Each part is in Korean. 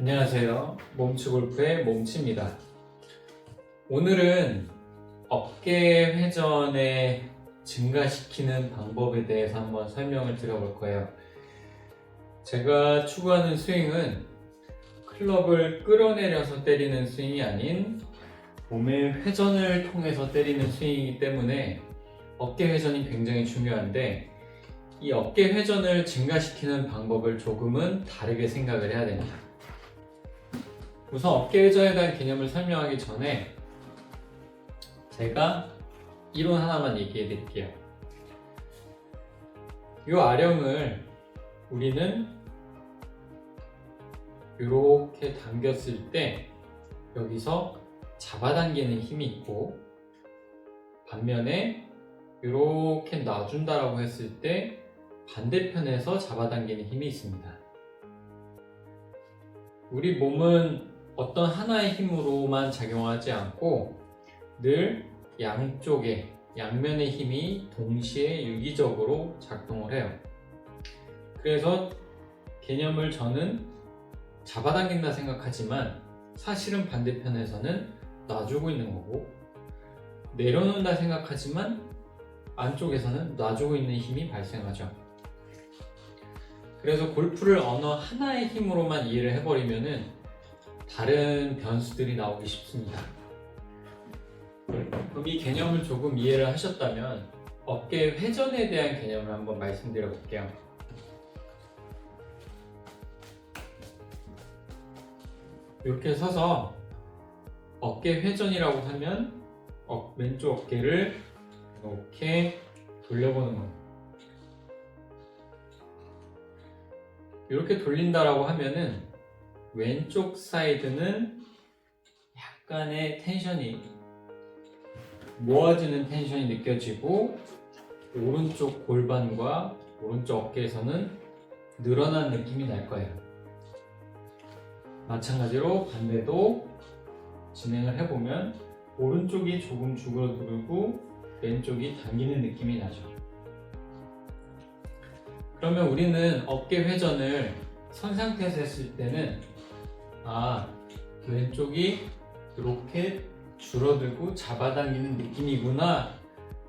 안녕하세요. 몸치골프의 몸치입니다. 오늘은 어깨 회전에 증가시키는 방법에 대해서 한번 설명을 드려볼 거예요. 제가 추구하는 스윙은 클럽을 끌어내려서 때리는 스윙이 아닌 몸의 회전을 통해서 때리는 스윙이기 때문에 어깨 회전이 굉장히 중요한데 이 어깨 회전을 증가시키는 방법을 조금은 다르게 생각을 해야 됩니다. 우선 어깨 회전에 대한 개념을 설명하기 전에 제가 이론 하나만 얘기해 드릴게요. 이 아령을 우리는 이렇게 당겼을 때 여기서 잡아당기는 힘이 있고, 반면에 이렇게 놔준다라고 했을 때 반대편에서 잡아당기는 힘이 있습니다. 우리 몸은 어떤 하나의 힘으로만 작용하지 않고 늘 양쪽에 양면의 힘이 동시에 유기적으로 작동을 해요. 그래서 개념을 저는 잡아당긴다 생각하지만 사실은 반대편에서는 놔주고 있는 거고, 내려놓는다 생각하지만 안쪽에서는 놔주고 있는 힘이 발생하죠. 그래서 골프를 어느 하나의 힘으로만 이해를 해버리면은 다른 변수들이 나오기 쉽습니다. 그럼 이 개념을 조금 이해를 하셨다면 어깨 회전에 대한 개념을 한번 말씀드려 볼게요. 이렇게 서서 어깨 회전이라고 하면 왼쪽 어깨를 이렇게 돌려보는 겁니다. 이렇게 돌린다라고 하면은 왼쪽 사이드는 약간의 텐션이 모아지는 텐션이 느껴지고, 오른쪽 골반과 오른쪽 어깨에서는 늘어난 느낌이 날 거예요. 마찬가지로 반대도 진행을 해보면 오른쪽이 조금 줄어들고 왼쪽이 당기는 느낌이 나죠. 그러면 우리는 어깨 회전을 선 상태에서 했을 때는 왼쪽이 이렇게 줄어들고 잡아당기는 느낌이구나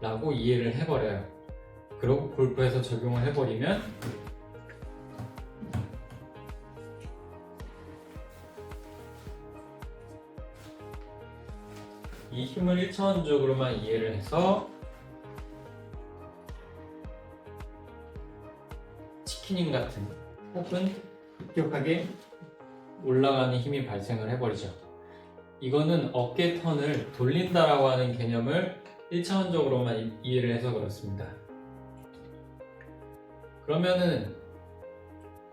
라고 이해를 해버려요. 그리고 골프에서 적용을 해버리면 이 힘을 1차원적으로만 이해를 해서 치킨닝 같은 혹은 급격하게 올라가는 힘이 발생을 해버리죠. 이거는 어깨 턴을 돌린다라고 하는 개념을 1차원적으로만 이해를 해서 그렇습니다. 그러면은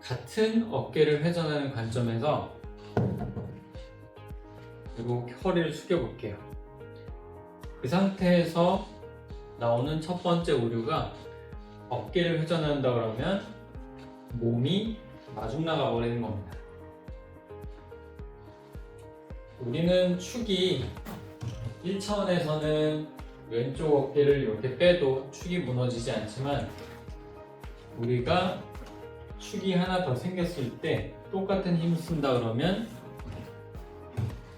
같은 어깨를 회전하는 관점에서 이렇게 허리를 숙여 볼게요. 그 상태에서 나오는 첫 번째 오류가 어깨를 회전한다 그러면 몸이 마중 나가 버리는 겁니다. 우리는 축이 1차원에서는 왼쪽 어깨를 이렇게 빼도 축이 무너지지 않지만, 우리가 축이 하나 더 생겼을 때 똑같은 힘을 쓴다 그러면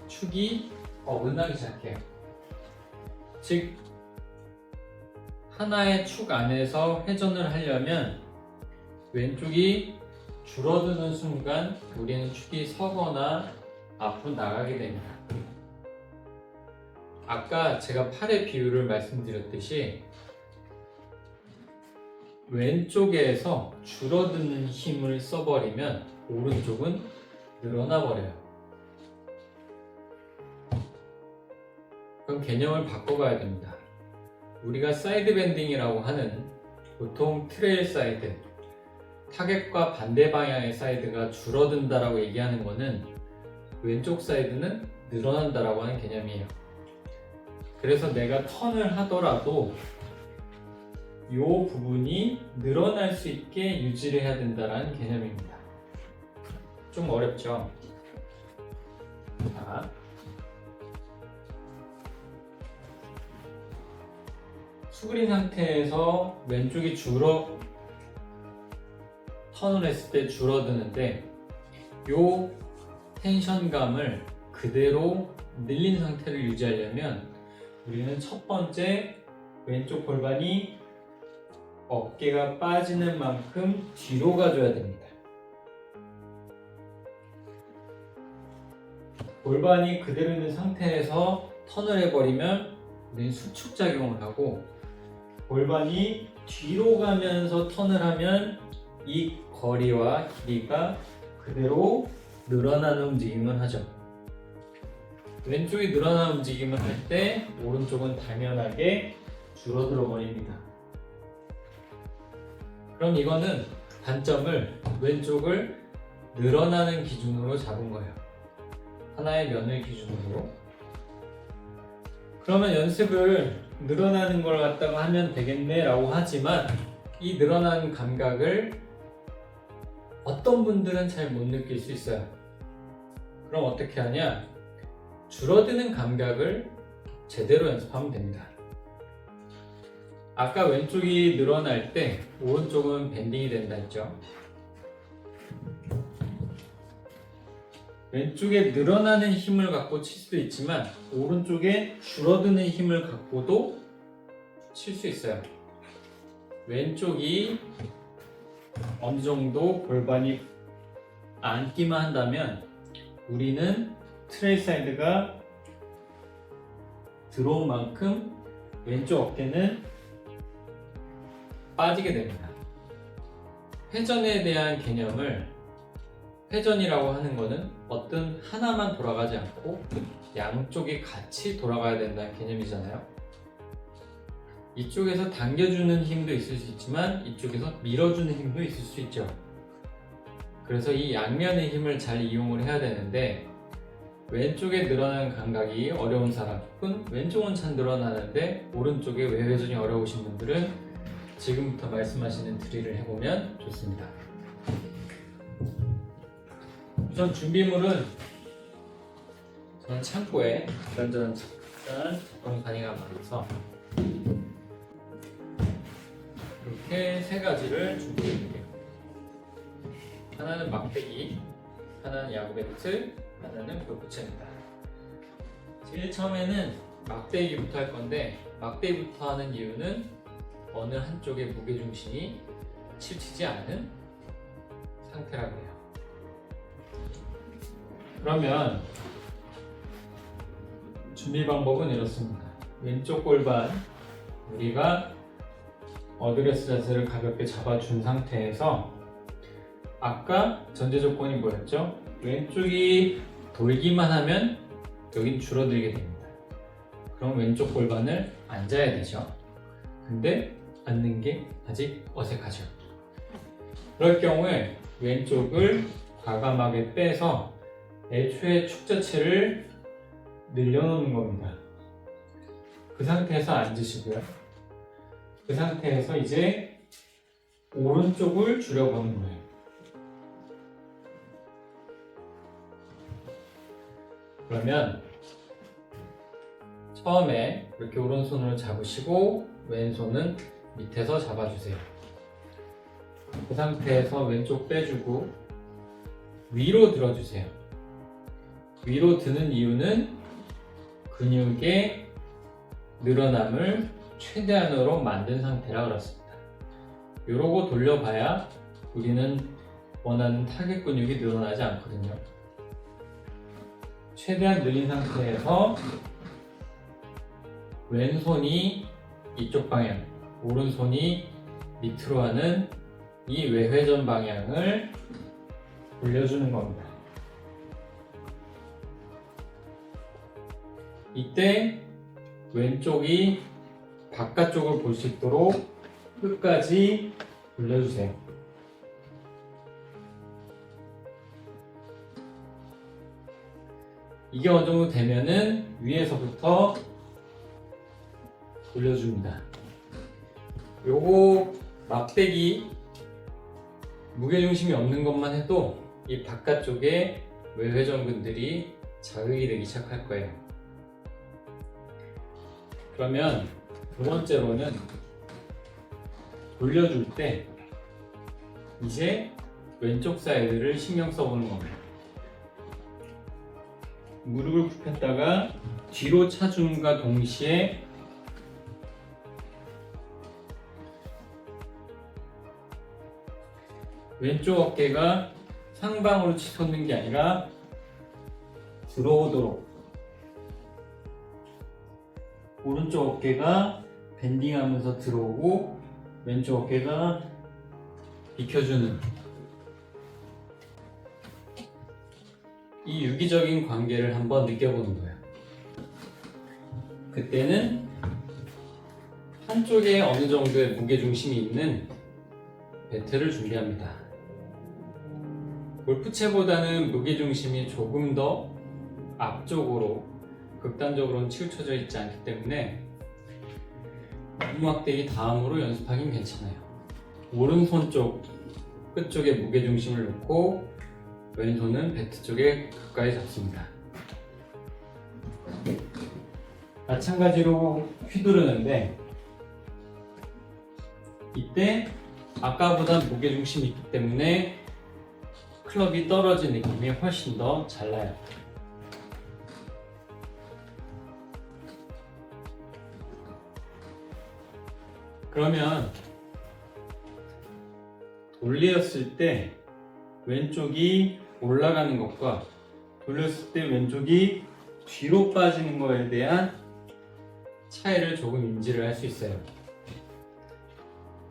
축이 어긋나기 시작해요. 즉, 하나의 축 안에서 회전을 하려면 왼쪽이 줄어드는 순간 우리는 축이 서거나 앞으로 나가게 됩니다. 아까 제가 팔의 비율을 말씀드렸듯이 왼쪽에서 줄어드는 힘을 써버리면 오른쪽은 늘어나 버려요. 그럼 개념을 바꿔봐야 됩니다. 우리가 사이드 밴딩이라고 하는, 보통 트레일 사이드, 타겟과 반대 방향의 사이드가 줄어든다라고 얘기하는 거는 왼쪽 사이드는 늘어난다라고 하는 개념이에요. 그래서 내가 턴을 하더라도 이 부분이 늘어날 수 있게 유지를 해야 된다는 개념입니다. 좀 어렵죠? 자, 수그린 상태에서 왼쪽이 턴을 했을 때 줄어드는데, 요 텐션감을 그대로 늘린 상태를 유지하려면 우리는 첫 번째 왼쪽 골반이 어깨가 빠지는 만큼 뒤로 가줘야 됩니다. 골반이 그대로 있는 상태에서 턴을 해버리면 우리는 수축작용을 하고, 골반이 뒤로 가면서 턴을 하면 이 거리와 길이가 그대로 늘어나는 움직임을 하죠. 왼쪽이 늘어나는 움직임을 할 때 오른쪽은 당연하게 줄어들어 버립니다. 그럼 이거는 단점을 왼쪽을 늘어나는 기준으로 잡은 거예요. 하나의 면을 기준으로. 그러면 연습을 늘어나는 걸 갖다가 하면 되겠네 라고 하지만, 이 늘어나는 감각을 어떤 분들은 잘 못 느낄 수 있어요. 그럼 어떻게 하냐? 줄어드는 감각을 제대로 연습하면 됩니다. 아까 왼쪽이 늘어날 때 오른쪽은 밴딩이 된다 했죠. 왼쪽에 늘어나는 힘을 갖고 칠 수도 있지만 오른쪽에 줄어드는 힘을 갖고도 칠 수 있어요. 왼쪽이 어느 정도 골반이 앉기만 한다면 우리는 트레이 사이드가 들어온 만큼 왼쪽 어깨는 빠지게 됩니다. 회전에 대한 개념을, 회전이라고 하는 것은 어떤 하나만 돌아가지 않고 양쪽이 같이 돌아가야 된다는 개념이잖아요. 이쪽에서 당겨주는 힘도 있을 수 있지만 이쪽에서 밀어주는 힘도 있을 수 있죠. 그래서 이 양면의 힘을 잘 이용을 해야 되는데, 왼쪽에 늘어나는 감각이 어려운 사람, 혹은 왼쪽은 잘 늘어나는데 오른쪽에 외회전이 어려우신 분들은 지금부터 말씀하시는 드릴을 해보면 좋습니다. 우선 준비물은 저는 창고에 이런저런 접근 가능한 많아서 이렇게 세 가지를 준비해 드릴게요. 하나는 막대기, 하나는 야구 배트, 하나는 골프채입니다. 제일 처음에는 막대기부터 할 건데, 막대기부터 하는 이유는 어느 한쪽의 무게중심이 치우치지 않은 상태라고 해요. 그러면 준비 방법은 이렇습니다. 왼쪽 골반, 우리가 어드레스 자세를 가볍게 잡아준 상태에서, 아까 전제 조건이 뭐였죠? 왼쪽이 돌기만 하면 여긴 줄어들게 됩니다. 그럼 왼쪽 골반을 앉아야 되죠. 근데 앉는 게 아직 어색하죠. 그럴 경우에 왼쪽을 과감하게 빼서 애초에 축 자체를 늘려놓는 겁니다. 그 상태에서 앉으시고요. 그 상태에서 이제 오른쪽을 줄여보는 거예요. 그러면 처음에 이렇게 오른손으로 잡으시고 왼손은 밑에서 잡아주세요. 그 상태에서 왼쪽 빼주고 위로 들어주세요. 위로 드는 이유는 근육의 늘어남을 최대한으로 만든 상태라 그렇습니다. 이러고 돌려봐야 우리는 원하는 타겟 근육이 늘어나지 않거든요. 최대한 늘린 상태에서 왼손이 이쪽 방향, 오른손이 밑으로 하는 이 외회전 방향을 돌려주는 겁니다. 이때 왼쪽이 바깥쪽을 볼 수 있도록 끝까지 돌려주세요. 이게 어느 정도 되면은 위에서부터 돌려줍니다. 요거 막대기 무게중심이 없는 것만 해도 이 바깥쪽에 외회전근들이 자극이 되기 시작할 거예요. 그러면 두 번째로는 돌려줄 때 이제 왼쪽 사이드를 신경 써보는 겁니다. 무릎을 굽혔다가 뒤로 차줌과 동시에 왼쪽 어깨가 상방으로 치솟는 게 아니라 들어오도록, 오른쪽 어깨가 밴딩하면서 들어오고 왼쪽 어깨가 비켜주는 이 유기적인 관계를 한번 느껴보는 거예요. 그때는 한쪽에 어느 정도의 무게중심이 있는 배트를 준비합니다. 골프채보다는 무게중심이 조금 더 앞쪽으로 극단적으로는 치우쳐져 있지 않기 때문에 무막대기 다음으로 연습하긴 괜찮아요. 오른손 쪽 끝쪽에 무게중심을 놓고 왼손은 배트 쪽에 가까이 잡습니다. 마찬가지로 휘두르는데 이때 아까보다 무게중심이 있기 때문에 클럽이 떨어진 느낌이 훨씬 더 잘 나요. 그러면 돌렸을 때 왼쪽이 올라가는 것과 돌렸을 때 왼쪽이 뒤로 빠지는 것에 대한 차이를 조금 인지를 할 수 있어요.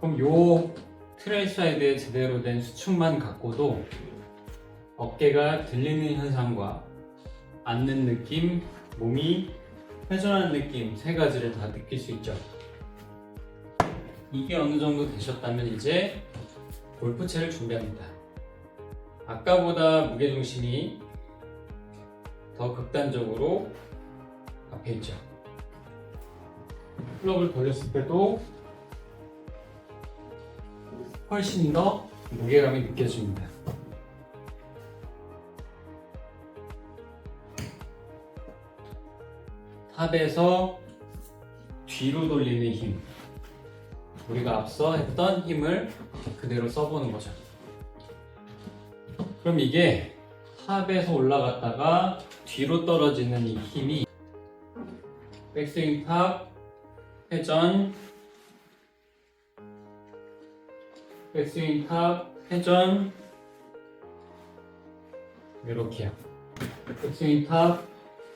그럼 요 트레이 사이드에 제대로 된 수축만 갖고도 어깨가 들리는 현상과 앉는 느낌, 몸이 회전하는 느낌 세 가지를 다 느낄 수 있죠. 이게 어느 정도 되셨다면 이제 골프채를 준비합니다. 아까보다 무게중심이 더 극단적으로 앞에 있죠. 클럽을 돌렸을 때도 훨씬 더 무게감이 느껴집니다. 탑에서 뒤로 돌리는 힘, 우리가 앞서 했던 힘을 그대로 써보는 거죠. 그럼 이게 탑에서 올라갔다가 뒤로 떨어지는 이 힘이 백스윙 탑, 회전, 백스윙 탑, 회전, 이렇게요. 백스윙 탑,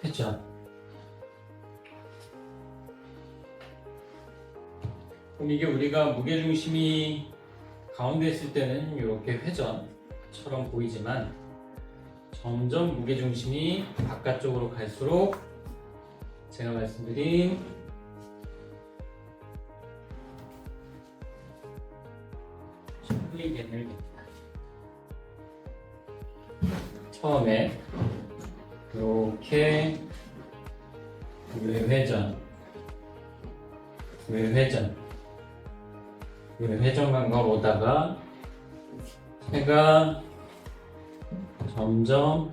회전. 그럼 이게 우리가 무게중심이 가운데 있을 때는 이렇게 회전처럼 보이지만 점점 무게중심이 바깥쪽으로 갈수록 제가 말씀드린 스플릿 엔을 처음에 이렇게 외회전, 외회전, 회전 간격으로 오다가 해가 점점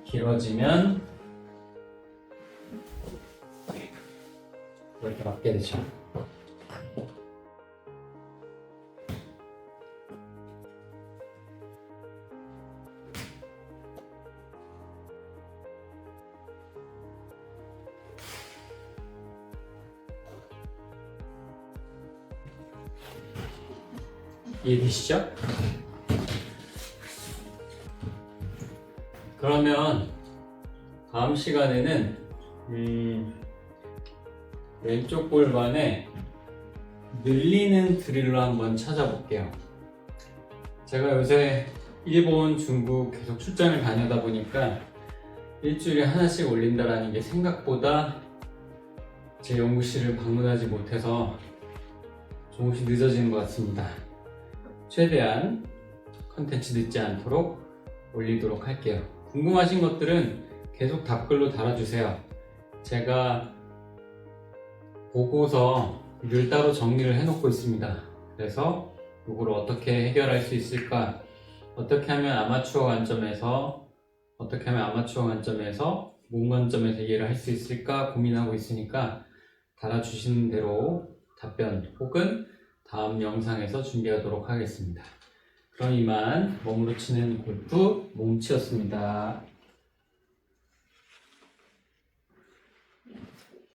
길어지면 이렇게 맞게 되죠. 이해되시죠? 그러면 다음 시간에는 왼쪽 골반에 늘리는 드릴로 한번 찾아볼게요. 제가 요새 일본, 중국 계속 출장을 다니다 보니까 일주일에 하나씩 올린다라는 게 생각보다 제 연구실을 방문하지 못해서 조금씩 늦어지는 것 같습니다. 최대한 컨텐츠 늦지 않도록 올리도록 할게요. 궁금하신 것들은 계속 답글로 달아주세요. 제가 보고서 늘 따로 정리를 해놓고 있습니다. 그래서 이걸 어떻게 해결할 수 있을까, 어떻게 하면 아마추어 관점에서 몸 관점에서 해결을 할 수 있을까 고민하고 있으니까 달아주시는 대로 답변 혹은 다음 영상에서 준비하도록 하겠습니다. 그럼 이만 몸으로 치는 골프 몽치였습니다.